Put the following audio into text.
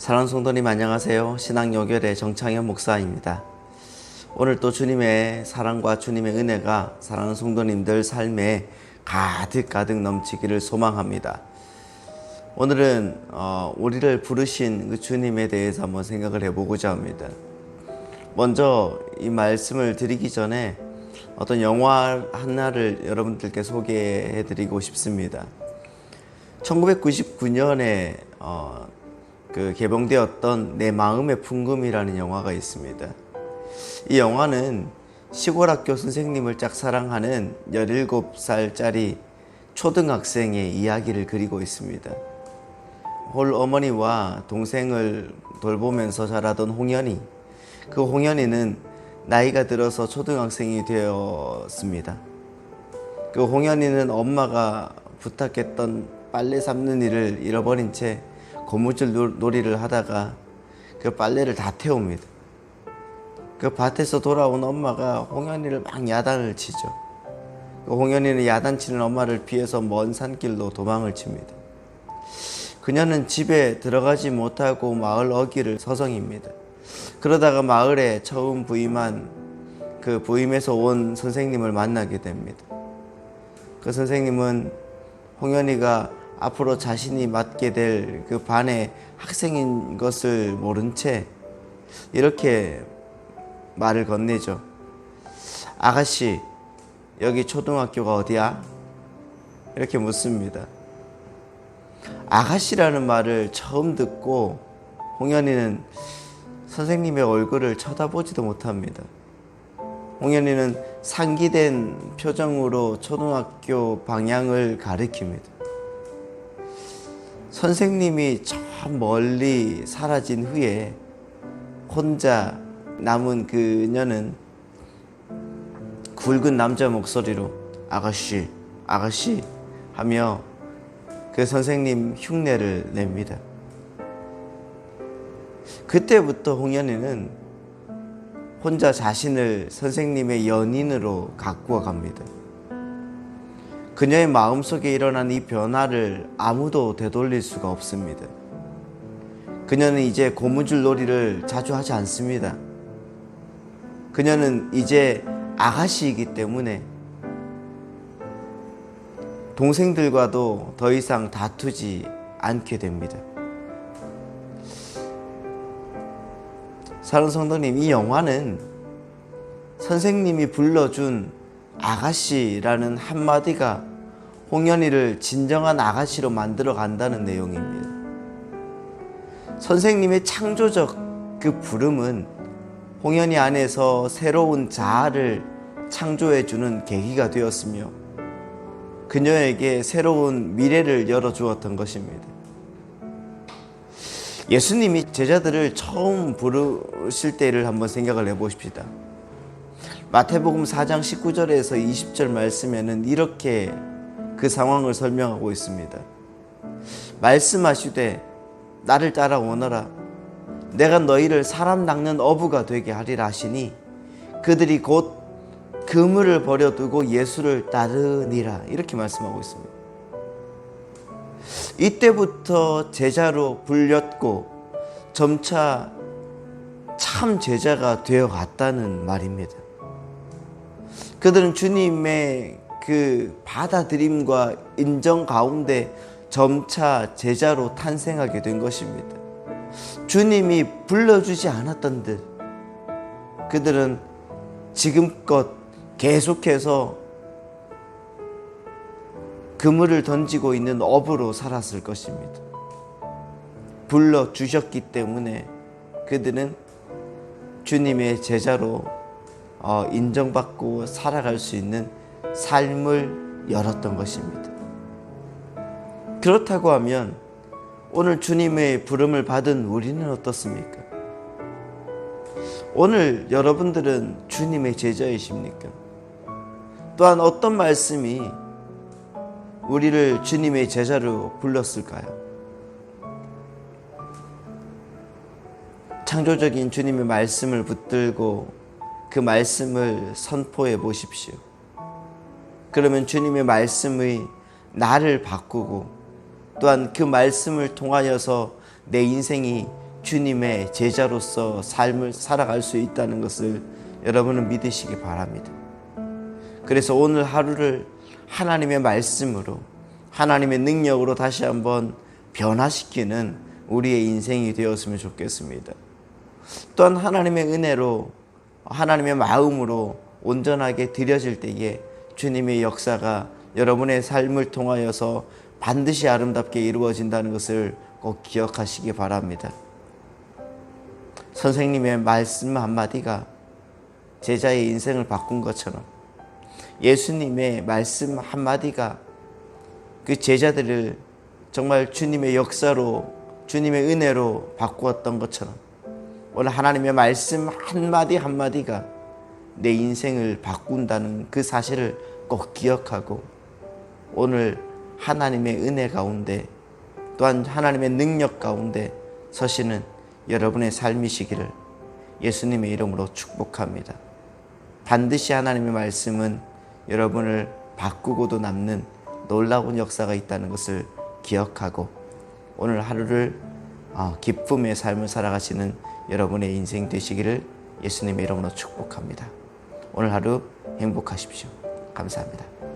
사랑하는 성도님 안녕하세요. 신앙요결의 정창현 목사입니다. 오늘 또 주님의 사랑과 주님의 은혜가 사랑하는 성도님들 삶에 가득 넘치기를 소망합니다. 오늘은 우리를 부르신 그 주님에 대해서 한번 생각을 해보고자 합니다. 먼저 이 말씀을 드리기 전에 어떤 영화 하나를 여러분들께 소개해드리고 싶습니다. 1999년에 개봉되었던 내 마음의 풍금이라는 영화가 있습니다. 이 영화는 시골 학교 선생님을 짝사랑하는 17살짜리 초등학생의 이야기를 그리고 있습니다. 홀 어머니와 동생을 돌보면서 자라던 홍현이, 그 홍현이는 나이가 들어서 초등학생이 되었습니다. 그 홍현이는 엄마가 부탁했던 빨래 삶는 일을 잃어버린 채 고무줄 놀이를 하다가 그 빨래를 다 태웁니다. 그 밭에서 돌아온 엄마가 홍현이를 막 야단을 치죠. 그 홍현이는 야단치는 엄마를 피해서 먼 산길로 도망을 칩니다. 그녀는 집에 들어가지 못하고 마을 어귀를 서성입니다. 그러다가 마을에 처음 부임한 그 부임에서 온 선생님을 만나게 됩니다. 그 선생님은 홍현이가 앞으로 자신이 맡게 될 그 반의 학생인 것을 모른 채 이렇게 말을 건네죠. 아가씨, 여기 초등학교가 어디야? 이렇게 묻습니다. 아가씨라는 말을 처음 듣고 홍현이는 선생님의 얼굴을 쳐다보지도 못합니다. 홍현이는 상기된 표정으로 초등학교 방향을 가리킵니다. 선생님이 저 멀리 사라진 후에 혼자 남은 그녀는 굵은 남자 목소리로 아가씨, 아가씨 하며 그 선생님 흉내를 냅니다. 그때부터 홍현이는 혼자 자신을 선생님의 연인으로 가꾸어 갑니다. 그녀의 마음속에 일어난 이 변화를 아무도 되돌릴 수가 없습니다. 그녀는 이제 고무줄 놀이를 자주 하지 않습니다. 그녀는 이제 아가씨이기 때문에 동생들과도 더 이상 다투지 않게 됩니다. 사랑하는 성도님, 이 영화는 선생님이 불러준 아가씨라는 한마디가 홍현이를 진정한 아가씨로 만들어 간다는 내용입니다. 선생님의 창조적 그 부름은 홍현이 안에서 새로운 자아를 창조해주는 계기가 되었으며 그녀에게 새로운 미래를 열어주었던 것입니다. 예수님이 제자들을 처음 부르실 때를 한번 생각을 해보십시다. 마태복음 4장 19절에서 20절 말씀에는 이렇게 그 상황을 설명하고 있습니다. 말씀하시되 나를 따라오너라. 내가 너희를 사람 낚는 어부가 되게 하리라 하시니 그들이 곧 그물을 버려두고 예수를 따르니라. 이렇게 말씀하고 있습니다. 이때부터 제자로 불렸고 점차 참 제자가 되어갔다는 말입니다. 그들은 주님의 그 받아들임과 인정 가운데 점차 제자로 탄생하게 된 것입니다. 주님이 불러주지 않았던 듯 그들은 지금껏 계속해서 그물을 던지고 있는 어부로 살았을 것입니다. 불러주셨기 때문에 그들은 주님의 제자로 인정받고 살아갈 수 있는 삶을 열었던 것입니다. 그렇다고 하면 오늘 주님의 부름을 받은 우리는 어떻습니까? 오늘 여러분들은 주님의 제자이십니까? 또한 어떤 말씀이 우리를 주님의 제자로 불렀을까요? 창조적인 주님의 말씀을 붙들고 그 말씀을 선포해 보십시오. 그러면 주님의 말씀의 나를 바꾸고 또한 그 말씀을 통하여서 내 인생이 주님의 제자로서 삶을 살아갈 수 있다는 것을 여러분은 믿으시기 바랍니다. 그래서 오늘 하루를 하나님의 말씀으로, 하나님의 능력으로 다시 한번 변화시키는 우리의 인생이 되었으면 좋겠습니다. 또한 하나님의 은혜로, 하나님의 마음으로 온전하게 드려질 때에 주님의 역사가 여러분의 삶을 통하여서 반드시 아름답게 이루어진다는 것을 꼭 기억하시기 바랍니다. 선생님의 말씀 한마디가 제자의 인생을 바꾼 것처럼 예수님의 말씀 한마디가 그 제자들을 정말 주님의 역사로, 주님의 은혜로 바꾸었던 것처럼 오늘 하나님의 말씀 한마디 한마디가 내 인생을 바꾼다는 그 사실을 꼭 기억하고 오늘 하나님의 은혜 가운데 또한 하나님의 능력 가운데 서시는 여러분의 삶이시기를 예수님의 이름으로 축복합니다. 반드시 하나님의 말씀은 여러분을 바꾸고도 남는 놀라운 역사가 있다는 것을 기억하고 오늘 하루를 기쁨의 삶을 살아가시는 여러분의 인생 되시기를 예수님의 이름으로 축복합니다. 오늘 하루 행복하십시오. 감사합니다.